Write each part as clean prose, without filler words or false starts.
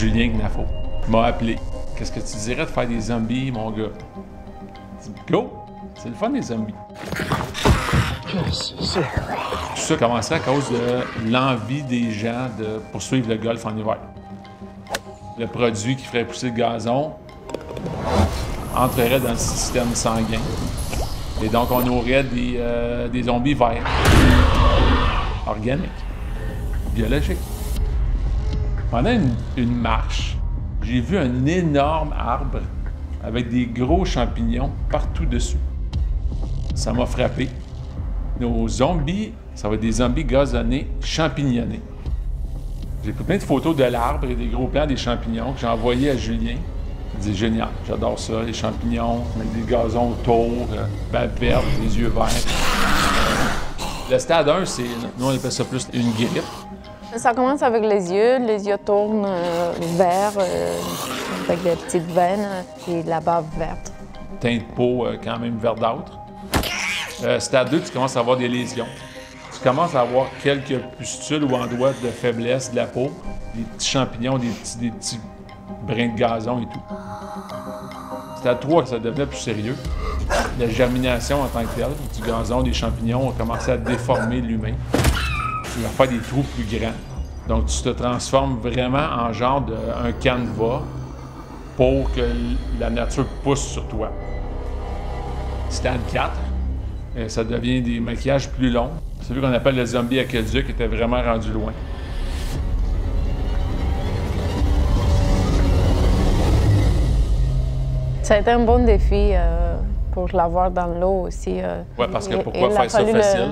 Julien Gnafo m'a appelé. Qu'est-ce que tu dirais de faire des zombies, mon gars? J'ai dit, go! C'est le fun, les zombies. Tout ça a commencé à cause de l'envie des gens de poursuivre le golf en hiver. Le produit qui ferait pousser le gazon entrerait dans le système sanguin. Et donc, on aurait des zombies verts, organiques, biologiques. Pendant une marche, j'ai vu un énorme arbre avec des gros champignons partout dessus. Ça m'a frappé. Nos zombies, ça va être des zombies gazonnés, champignonnés. J'ai pris plein de photos de l'arbre et des gros plans des champignons que j'ai envoyés à Julien. Il dit génial, j'adore ça, les champignons, avec des gazons autour, balle verte, les yeux verts. Le stade 1, c'est, nous on appelle ça plus une grippe. Ça commence avec les yeux tournent vert, avec des petites veines et la bave verte. Teint de peau quand même verdâtre. Stade 2, tu commences à avoir des lésions. Tu commences à avoir quelques pustules ou endroits de faiblesse de la peau, des petits champignons, des petits brins de gazon et tout. Stade 3, ça devenait plus sérieux. La germination en tant que telle, du gazon, des champignons, ont commencé à déformer l'humain. Tu vas faire des trous plus grands. Donc, tu te transformes vraiment en genre d'un canevas pour que la nature pousse sur toi. Stade 4, ça devient des maquillages plus longs. Celui qu'on appelle le zombie aqueduc était vraiment rendu loin. Ça a été un bon défi pour l'avoir dans l'eau aussi. Oui, parce que pourquoi faire ça facile?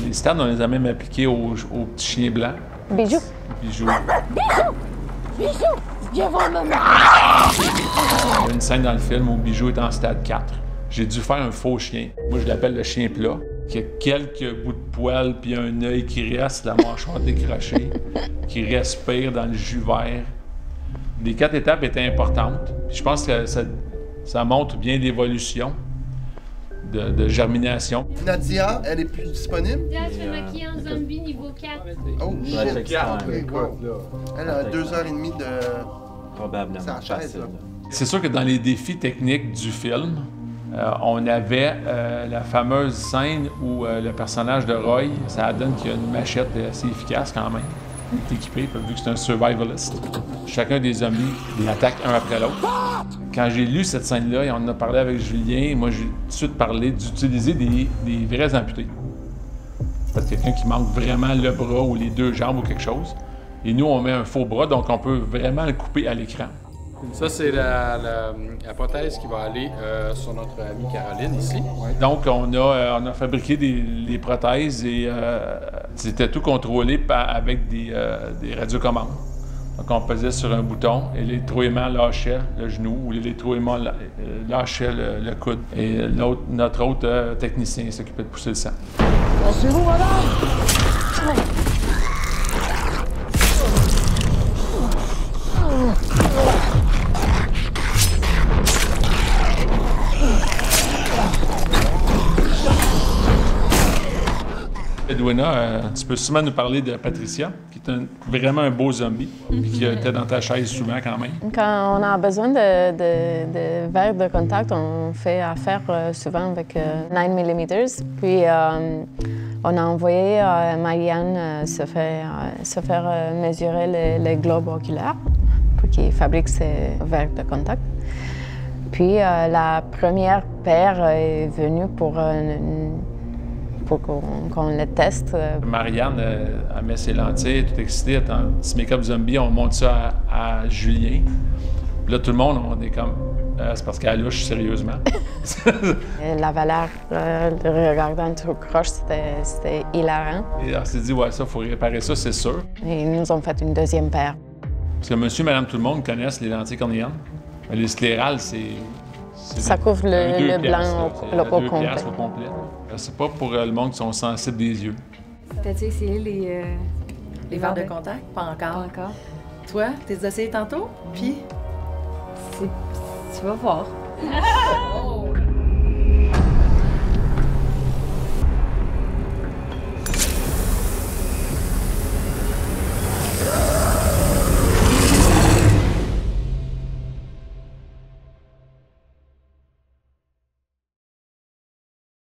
Les stades, on les a même appliqués aux petits chiens blancs. Bijou. Bijou. Bijou! Bijou! Viens voir maman! Il y a une scène dans le film où Bijou est en stade 4. J'ai dû faire un faux chien. Moi, je l'appelle le chien plat, qui a quelques bouts de poils puis un œil qui reste, la mâchoire décrochée, qui respire dans le jus vert. Les 4 étapes étaient importantes. Puis je pense que ça montre bien l'évolution de germination. Nadia, elle est plus disponible? Nadia, je vais maquiller un zombie niveau 4. Oh, Ça va être extrême. Elle a 2h30 de... Probablement sa chaise, facile. là. C'est sûr que dans les défis techniques du film, on avait la fameuse scène où le personnage de Roy, ça donne qu'il a une machette assez efficace quand même. Il est équipé, vu que c'est un survivalist. Chacun des zombies l'attaque un après l'autre. Quand j'ai lu cette scène-là et on en a parlé avec Julien, moi j'ai tout de suite parlé d'utiliser des vrais amputés. Parce que quelqu'un qui manque vraiment le bras ou les 2 jambes ou quelque chose. Et nous, on met un faux bras, donc on peut vraiment le couper à l'écran. Ça, c'est la prothèse qui va aller sur notre amie Caroline ici. Donc, on a fabriqué les prothèses et c'était tout contrôlé avec des radiocommandes. Donc, on pesait sur un bouton et l'électroaimant lâchait le genou ou l'électroaimant lâchait le coude. Et notre autre technicien s'occupait de pousser le sang. C'est vous, madame! Edwina, tu peux sûrement nous parler de Patricia, qui est vraiment un beau zombie, puis qui était dans ta chaise souvent quand même. Quand on a besoin de verres de contact, on fait affaire souvent avec 9 mm. Puis on a envoyé Marianne se faire mesurer le globe oculaire pour qu'il fabrique ses verres de contact. Puis la première paire est venue pour qu'on le teste. Marianne, elle met ses lentilles, toute excitée, elle est en petit make-up zombie, on monte ça à Julien. Puis là, tout le monde, on est comme, c'est parce qu'elle louche sérieusement. La valeur de regardant tout croche, c'était hilarant. Et on s'est dit, ouais, ça, il faut réparer ça, c'est sûr. Et ils nous ont fait une deuxième paire. Parce que monsieur et madame tout le monde connaissent les lentilles cornéennes. Mais les sclérales, c'est Ça couvre le blanc au complet. Au complet. C'est pas pour le monde qui sont sensibles des yeux. T'as-tu essayé les verres de contact? Pas encore. Pas encore. Toi, t'es essayé tantôt? Puis? Tu vas voir.